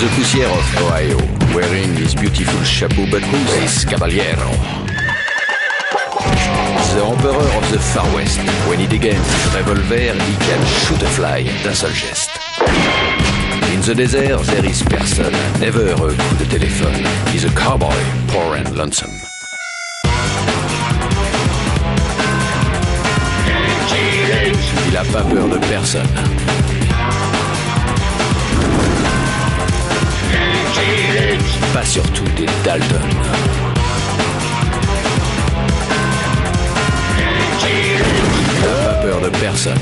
the poussière of Ohio, wearing his beautiful chapeau, but who's this caballero? The emperor of the Far West. When he degains his revolver, he can shoot a fly d'un seul geste. In the desert, there is person, never a coup de téléphone. He's a cowboy, poor and lonesome. Il a pas peur de personne. Pas surtout des Dalton. Il n'a pas peur de personne.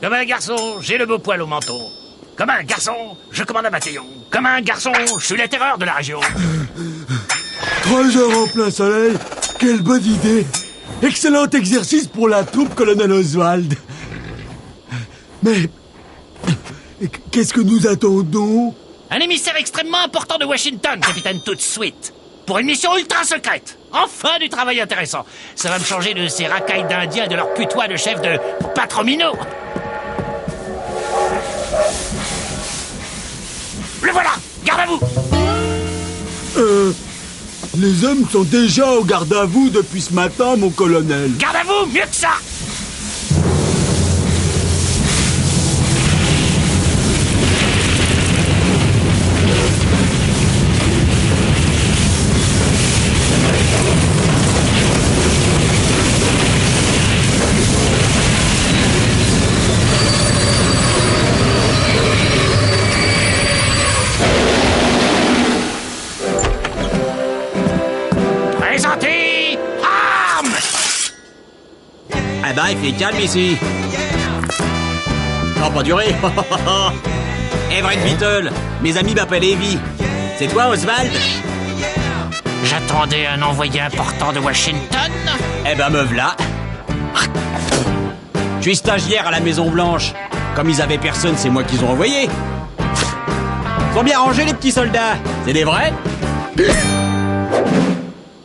Comme un garçon, j'ai le beau poil au menton. Comme un garçon, je commande un bataillon. Comme un garçon, je suis la terreur de la région. 3 heures en plein soleil, quelle bonne idée! Excellent exercice pour la troupe, colonel Oswald. Mais qu'est-ce que nous attendons? Un émissaire extrêmement important de Washington, capitaine tout de suite. Pour une mission ultra secrète. Enfin du travail intéressant. Ça va me changer de ces racailles d'Indiens et de leur putois de chef de Patromino. Le voilà! Garde à vous! Les hommes sont déjà au garde à vous depuis ce matin, mon colonel. Garde à vous! Mieux que ça! Présentez armes! Eh ben, il fait calme ici. Ça va pas durer. Everett Beetle, mes amis m'appellent Evie. C'est toi, Oswald? J'attendais un envoyé important de Washington. Eh ben, me v'là. Je suis stagiaire à la Maison-Blanche. Comme ils avaient personne, c'est moi qu'ils ont envoyé. Ils sont bien rangés, les petits soldats. C'est des vrais?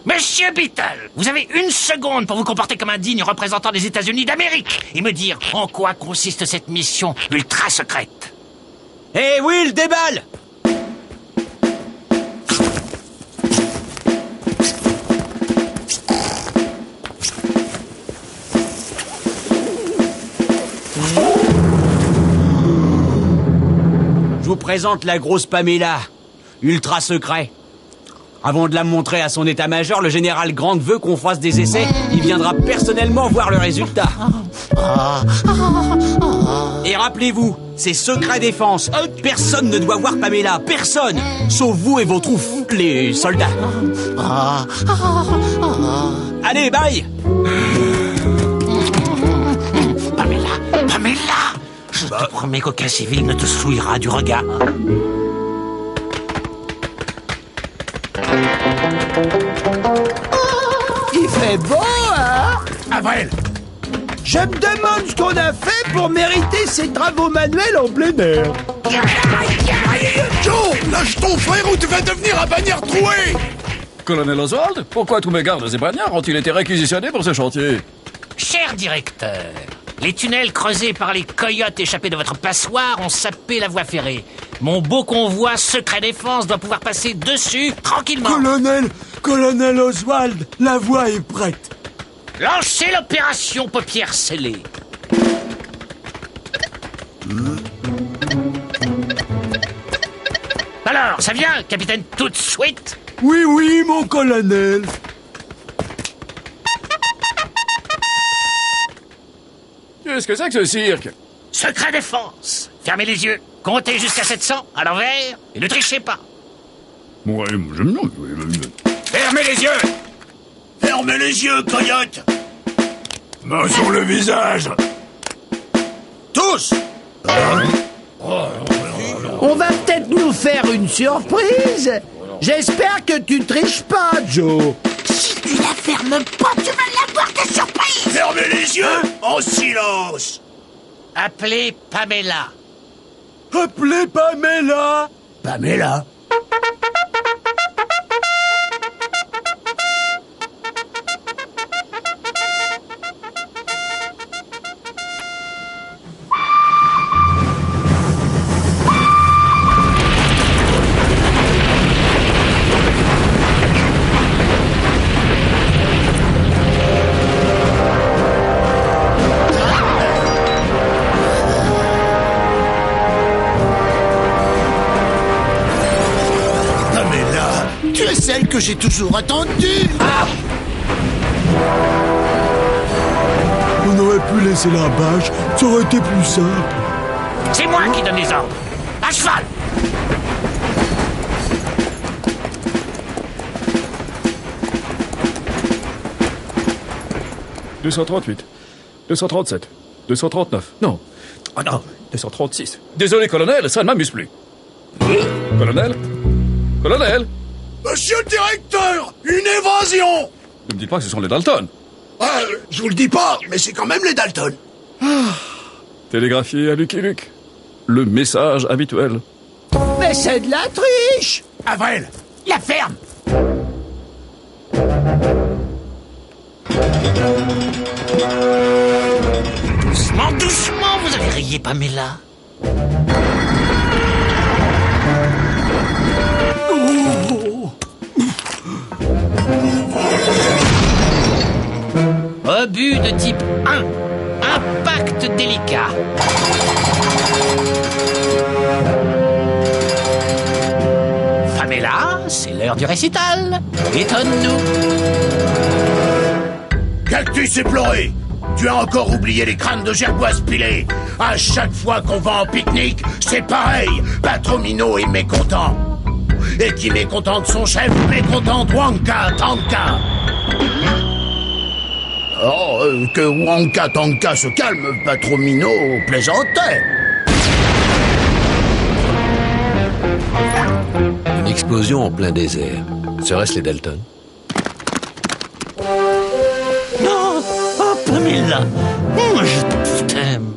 Monsieur Beetle, vous avez 1 seconde pour vous comporter comme un digne représentant des États-Unis d'Amérique et me dire en quoi consiste cette mission ultra secrète. Hé, Will, déballe! Je vous présente la grosse Pamela, ultra secret. Avant de la montrer à son état-major, le général Grant veut qu'on fasse des essais. Il viendra personnellement voir le résultat. Et rappelez-vous, c'est secret défense. Personne ne doit voir Pamela, personne. Sauf vous et vos troupes, les soldats. Allez, bye. Pamela, je te promets qu'aucun civil ne te souillera du regard. Il fait beau, hein? Avril, Je me demande ce qu'on a fait pour mériter ces travaux manuels en plein air. Joe, lâche ton frère ou tu vas devenir un bagnard troué! Colonel Oswald, pourquoi tous mes gardes et bagnards ont-ils été réquisitionnés pour ce chantier? cher directeur, les tunnels creusés par les coyotes échappés de votre passoire ont sapé la voie ferrée. Mon beau convoi secret défense doit pouvoir passer dessus tranquillement. Colonel Oswald, la voie est prête. Lancez l'opération paupières scellées. Alors, ça vient, capitaine, tout de suite? Oui, mon colonel. Qu'est-ce que c'est que ce cirque? Secret défense. Fermez les yeux, comptez jusqu'à 700 à l'envers et ne trichez pas. Ouais, j'aime bien. Fermez les yeux! Fermez les yeux, coyote! Main sur le visage! Tous! On va peut-être nous faire une surprise. J'espère que tu triches pas, Joe. Si tu la fermes pas, tu vas l'avoir ta surprise. Fermez les yeux en silence! Appelez Pamela. Appelez Pamela. Pamela. Tu es celle que j'ai toujours attendue. On aurait pu laisser la bâche, ça aurait été plus simple. C'est moi qui donne les ordres. À cheval. 238, 237, 239, non. Ah non, 236. Désolé, colonel, ça ne m'amuse plus. Colonel Colonel Monsieur le directeur, une évasion. Ne me dites pas que ce sont les Dalton. Je vous le dis pas, mais c'est quand même les Dalton. Télégraphié à Lucky Luke. Le message habituel. Mais c'est de la triche! Avril, La ferme. Doucement, doucement, vous avez rayé Pamela. Obus de type 1. Impact délicat. Pamela, c'est l'heure du récital. Étonne-nous. Cactus éploré. Tu as encore oublié les crânes de gerboise pilés. À chaque fois qu'on va en pique-nique, c'est pareil. Patromino est mécontent. Et qui mécontent de son chef, mécontent de Wonka Tanka. Oh, que Wonka Tanka se calme, Patromino plaisantait. Une explosion en plein désert. Serait-ce les Dalton? Non. Oh, Pamela. Je t'aime.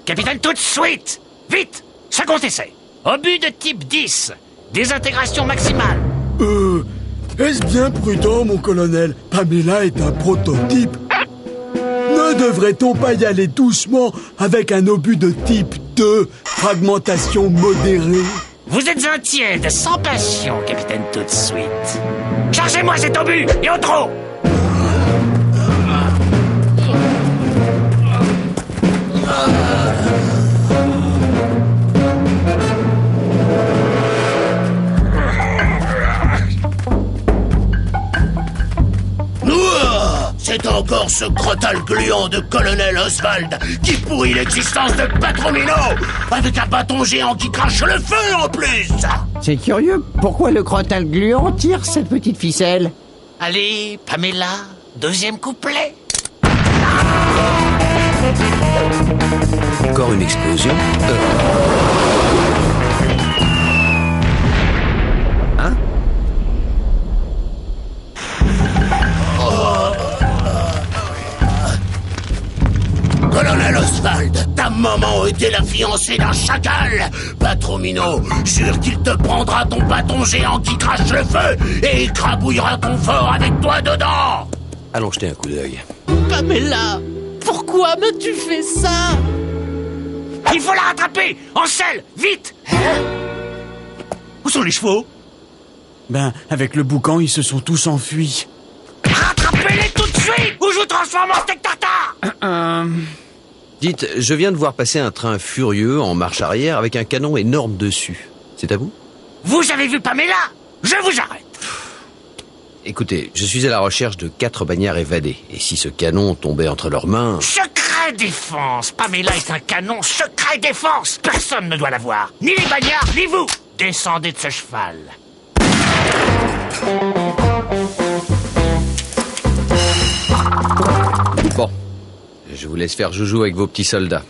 Capitaine, tout de suite. Vite. Second essai. Obus de type 10. Désintégration maximale. Est-ce bien prudent, mon colonel? Pamela est un prototype. Ne devrait-on pas y aller doucement avec un obus de type 2, fragmentation modérée? Vous êtes un tiède, sans passion, capitaine, tout de suite. Chargez-moi cet obus, et au trot. C'est encore ce crotal gluant de colonel Oswald qui pourrit l'existence de Patromino, avec un bâton géant qui crache le feu en plus. C'est curieux, pourquoi le crotal gluant tire cette petite ficelle? Allez, Pamela, deuxième couplet. Encore une explosion. Hein? Colonel Oswald, ta maman était la fiancée d'un chacal. Patromino, jure qu'il te prendra ton bâton géant qui crache le feu et il crabouillera ton fort avec toi dedans. Allons jeter un coup d'œil. Pamela, pourquoi m'as-tu fait ça? Il faut la rattraper. En selle, vite. Où sont les chevaux? Ben, avec le boucan, ils se sont tous enfuis. Rattrapez-les tout de suite ou je vous transforme en steak tartare. Dites, je viens de voir passer un train furieux en marche arrière avec un canon énorme dessus. C'est à vous? Vous avez vu Pamela? Je vous arrête. Écoutez, je suis à la recherche de 4 bagnards évadés. Et si ce canon tombait entre leurs mains... Secret défense. Pamela est un canon secret défense. Personne ne doit la voir. Ni les bagnards, ni vous. Descendez de ce cheval. Bon, je vous laisse faire joujou avec vos petits soldats.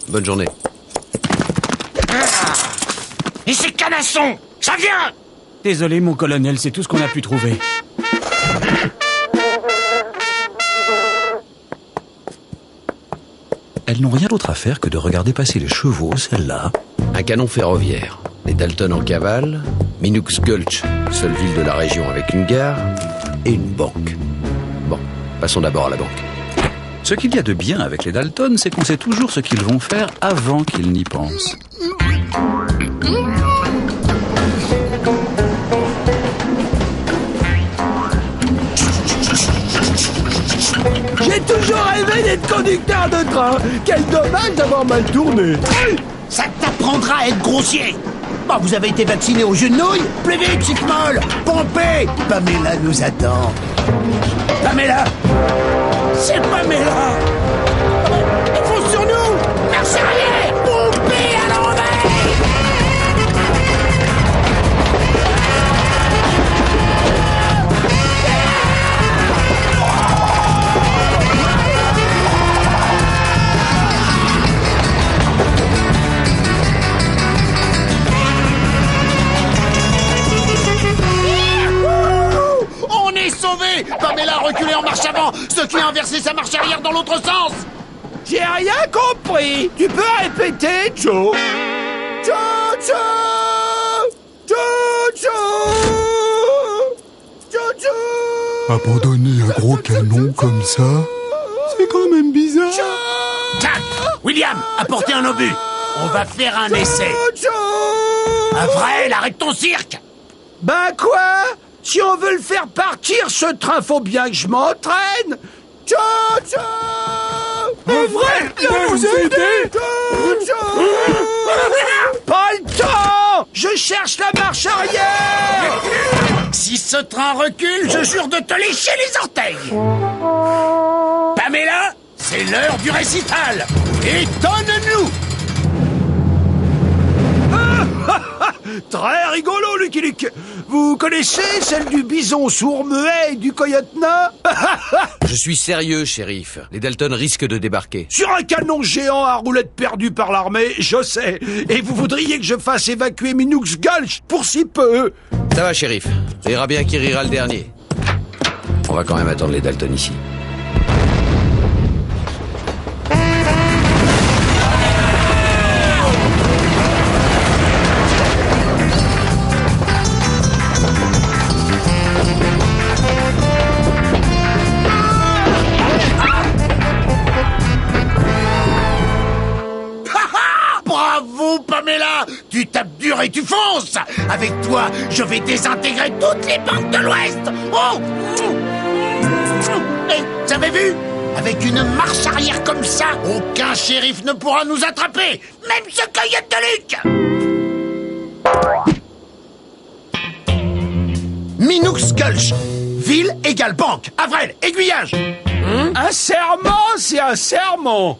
Bonne journée. Et ces canassons, ça vient. Désolé, mon colonel, c'est tout ce qu'on a pu trouver. Elles n'ont rien d'autre à faire que de regarder passer les chevaux, celle-là. Un canon ferroviaire, les Dalton en cavale, Minooks Gulch, seule ville de la région avec une gare, et une banque. Bon, passons d'abord à la banque. Ce qu'il y a de bien avec les Dalton, c'est qu'on sait toujours ce qu'ils vont faire avant qu'ils n'y pensent. J'ai toujours rêvé d'être conducteur de train. Quel dommage d'avoir mal tourné. Ça t'apprendra à être grossier. Bah, vous avez été vacciné au jus de nouilles? Plus vite, chic molle! Pompez! Pamela nous attend. Pamela! C'est Pamela! Ils fonce sur nous! Marche arrière! Pompez à l'envers! Sauvé! Pamela a reculé en marche avant, ce qui a inversé sa marche arrière dans l'autre sens! J'ai rien compris. Tu peux répéter, Joe? Jojo! Jojo! Jojo! Abandonner un gros canon comme ça, c'est quand même bizarre. Jack! William, apportez un obus! On va faire un essai! Avril, arrête ton cirque! Ben quoi? Si on veut le faire partir, ce train, faut bien que je m'entraîne. Jojo! Avril, viens nous aider! Jojo! Pas le temps! Je cherche la marche arrière! Si ce train recule, je jure de te lécher les orteils! Pamela, c'est l'heure du récital! Étonne-nous! Très rigolo, Lucky Luke. Vous connaissez celle du bison sourd-muet et du coyote nain? Je suis sérieux, shérif. Les Dalton risquent de débarquer. Sur un canon géant à roulette perdu par l'armée, je sais. Et vous voudriez que je fasse évacuer Minooks Gulch pour si peu? Ça va, shérif. Rira bien qui rira le dernier. On va quand même attendre les Dalton ici. Bravo, Pamela! Tu tapes dur et tu fonces! Avec toi, je vais désintégrer toutes les banques de l'Ouest! Oh! Et, vous avez vu? Avec une marche arrière comme ça, aucun shérif ne pourra nous attraper! Même ce coyote de Luc! Minooks Gulch. Ville égale banque. Avril, aiguillage! Un serment, c'est un serment.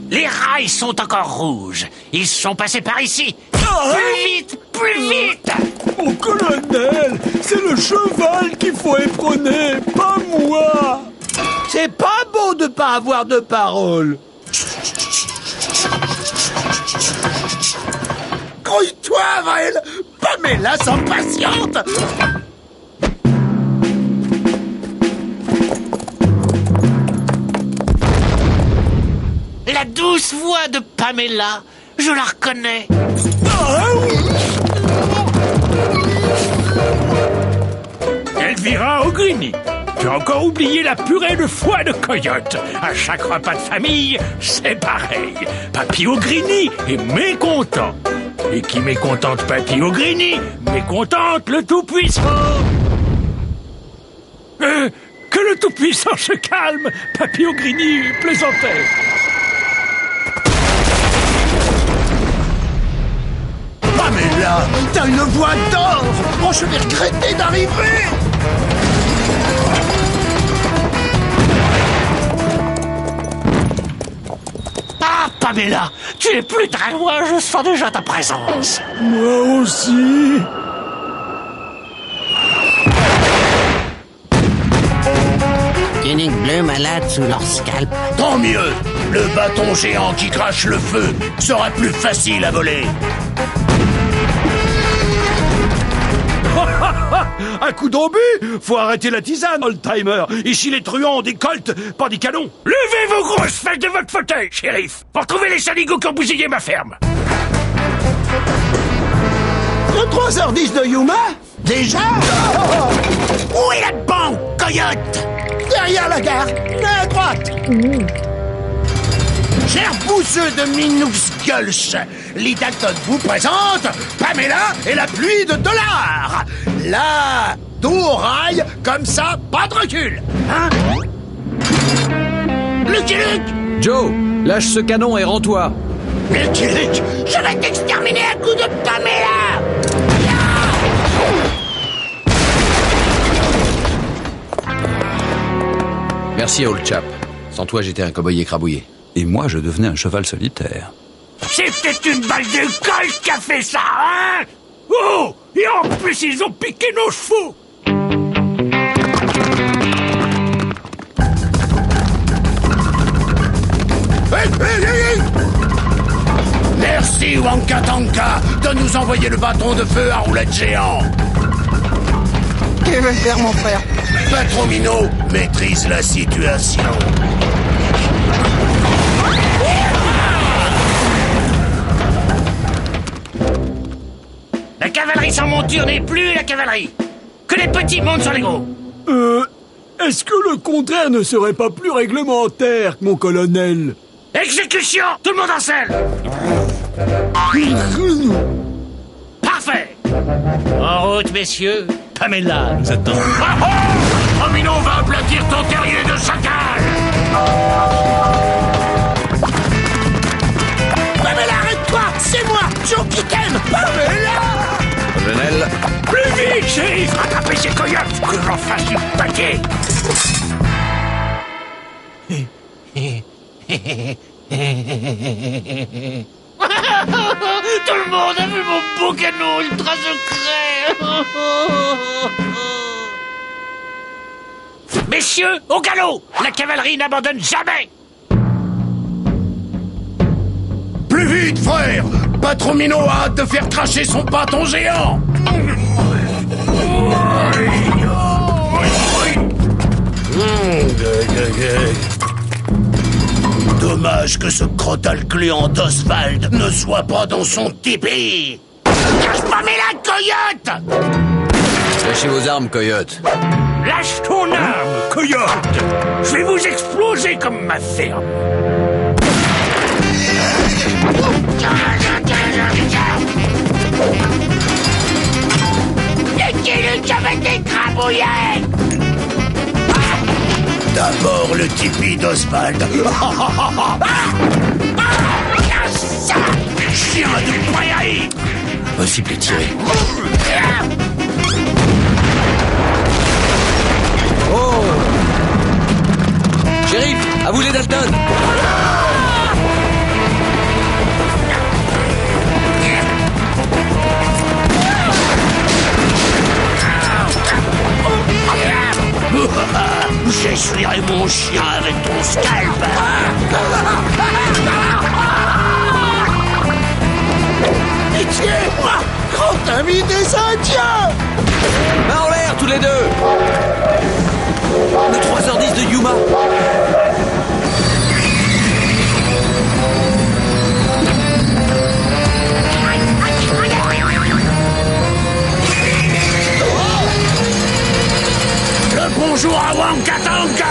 Les rails sont encore rouges. Ils sont passés par ici. Plus vite, plus vite! Mon colonel, c'est le cheval qu'il faut éperonner, pas moi. C'est pas beau de pas avoir de parole. Grouille-toi, Avril! Pamela s'impatiente! La douce voix de Pamela, je la reconnais. Elvira O'Grady, tu as encore oublié la purée de foie de coyote. À chaque repas de famille, c'est pareil. Papy O'Grady est mécontent. Et qui mécontente Papy O'Grady, mécontente le Tout-Puissant. Que le Tout-Puissant se calme, Papy O'Grady plaisantait. Pamela, t'as une voix d'or! Oh, je vais regretter d'arriver! Ah, Pamela, tu es plus très loin, je sens déjà ta présence. Moi aussi. Tunique bleue malade sous leur scalp. Tant mieux! Le bâton géant qui crache le feu sera plus facile à voler! Un coup d'obus? Faut arrêter la tisane, old-timer. Ici, les truands ont des colts, pas des canons. Levez vos grosses fesses de votre fauteuil, shérif, pour trouver les saligots qui ont bousillé ma ferme. Le 3h10 de Yuma? Déjà? Où est la banque, coyote? Derrière la gare, à droite. Chers bousseux de Minooks Gulch, les Dalton vous présentent Pamela et la pluie de dollars. La Dos au rail, comme ça, pas de recul. Hein? Lucky Luke! Joe, lâche ce canon et rends-toi. Lucky Luke, je vais t'exterminer à coups de Pamela! Merci, old chap. Sans toi, j'étais un cow-boy écrabouillé. Et moi, je devenais un cheval solitaire. C'est peut-être une balle de golf qui a fait ça, hein? Oh! Et en plus, ils ont piqué nos chevaux! Hey! Merci, Wonka Tonka, de nous envoyer le bâton de feu à roulette géant. Que veut faire mon frère? Patromino maîtrise la situation. La cavalerie sans monture n'est plus la cavalerie. Que les petits montent sur les gros. Est-ce que le contraire ne serait pas plus réglementaire, mon colonel? Exécution! Tout le monde en selle! Parfait! En route, messieurs. Pamela nous attend. Patromino va aplatir ton terrier de chacal. Pamela, arrête-toi! C'est moi, Joe qui t'aime! Pamela! Colonel, Plus vite, shérif! Rattrapez ces coyotes! Que j'en fasse du paquet! Tout le monde a vu mon beau canon ultra secret. Messieurs, au galop! La cavalerie n'abandonne jamais. Plus vite, frère! Patromino a hâte de faire cracher son bâton géant! Dommage que ce crotal gluant d'Oswald ne soit pas dans son tipi! Cache pas mes la coyote! lâchez vos armes, coyote. Lâche ton arme, coyote! Je vais vous exploser comme ma ferme! Je vais t'écrabouiller! D'abord le tipi d'Oswald. Chien de prairie! Impossible de tirer. Oh! Shérif, à vous les Dalton! J'essuierai mon chien avec ton scalp. Pitié-moi, grand ami des Indiens! Main en l'air, tous les deux! Le 3h10 de Yuma! Bonjour à Wonka Tonka!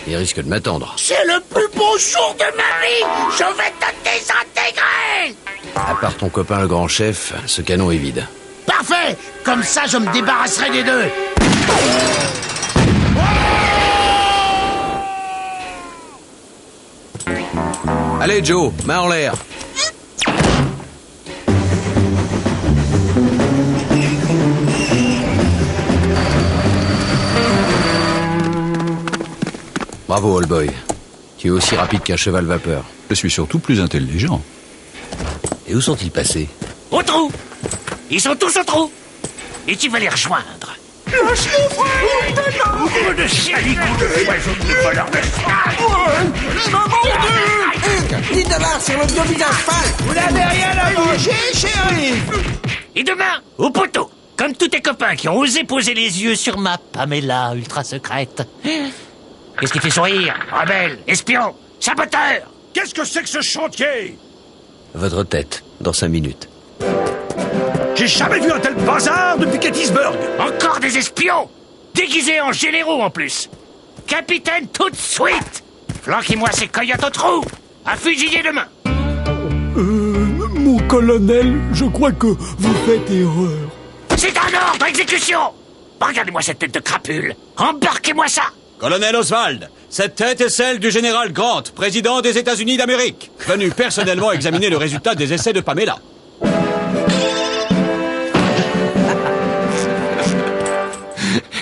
Il risque de m'attendre. C'est le plus beau jour de ma vie! Je vais te désintégrer! À part ton copain le grand chef, ce canon est vide. Parfait! Comme ça, je me débarrasserai des deux! Allez, Joe, main en l'air! Bravo, old boy. Tu es aussi rapide qu'un cheval vapeur. Je suis surtout plus intelligent. Et où sont-ils passés? Au trou! Ils sont tous au trou! Et tu vas les rejoindre. De saligots de oiseaux de voleurs de $10 sur le vieux visage pâle. Vous n'avez rien à manger, chérie? Et demain, au poteau, comme tous tes copains qui ont osé poser les yeux sur ma Pamela ultra secrète. Qu'est-ce qui fait sourire? Rebelle, espion, saboteur! Qu'est-ce que c'est que ce chantier? Votre tête, dans 5 minutes. J'ai jamais vu un tel bazar depuis Gettysburg! Encore des espions! Déguisés en généraux en plus! Capitaine, tout de suite! Flanquez-moi ces coyotes au trou! À fusiller demain! Mon Colonel, je crois que vous faites erreur. C'est un ordre, exécution! Regardez-moi cette tête de crapule. Embarquez-moi ça! Colonel Oswald, cette tête est celle du général Grant, président des États-Unis d'Amérique, venu personnellement examiner le résultat des essais de Pamela.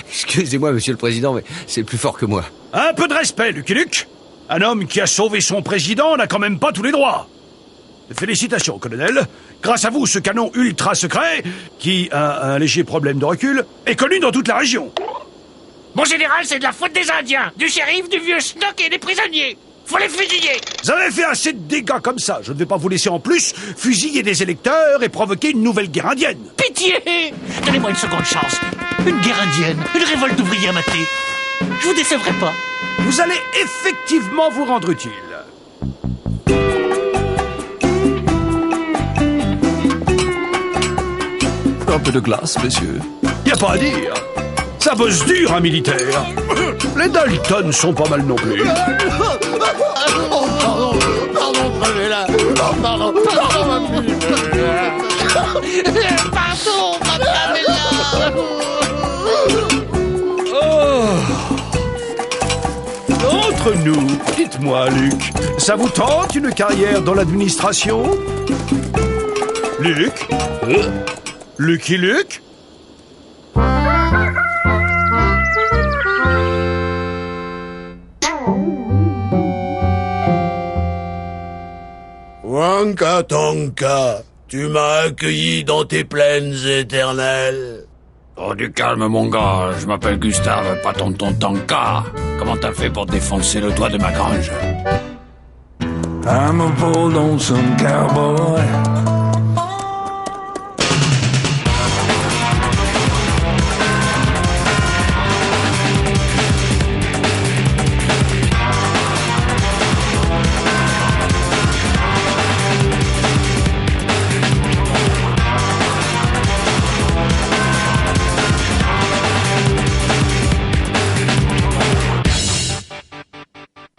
Excusez-moi, monsieur le président, mais c'est plus fort que moi. Un peu de respect, Lucky Luke. Un homme qui a sauvé son président n'a quand même pas tous les droits. Félicitations, colonel. Grâce à vous, ce canon ultra secret, qui a un léger problème de recul, est connu dans toute la région. Mon général, c'est de la faute des Indiens, du shérif, du vieux schnock et des prisonniers. Faut les fusiller. Vous avez fait assez de dégâts comme ça. Je ne vais pas vous laisser en plus fusiller des électeurs et provoquer une nouvelle guerre indienne. Pitié! Donnez-moi une seconde chance. Une guerre indienne, une révolte d'ouvriers à mater. Je vous décevrai pas. Vous allez effectivement vous rendre utile. Un peu de glace, messieurs. Y a pas à dire. Ça bosse dur, un militaire. Les Dalton sont pas mal non plus. Pardon, Pamela. Pardon, ma fille. Pardon, ma Pamela. Entre nous, dites-moi, Luc, ça vous tente une carrière dans l'administration? Luc? Lucky Luke? Wanka Tonka, tu m'as accueilli dans tes plaines éternelles. Oh, du calme, mon gars. Je m'appelle Gustave, pas tonton Tonka. Comment t'as fait pour défoncer le toit de ma grange? I'm a poor lonesome cowboy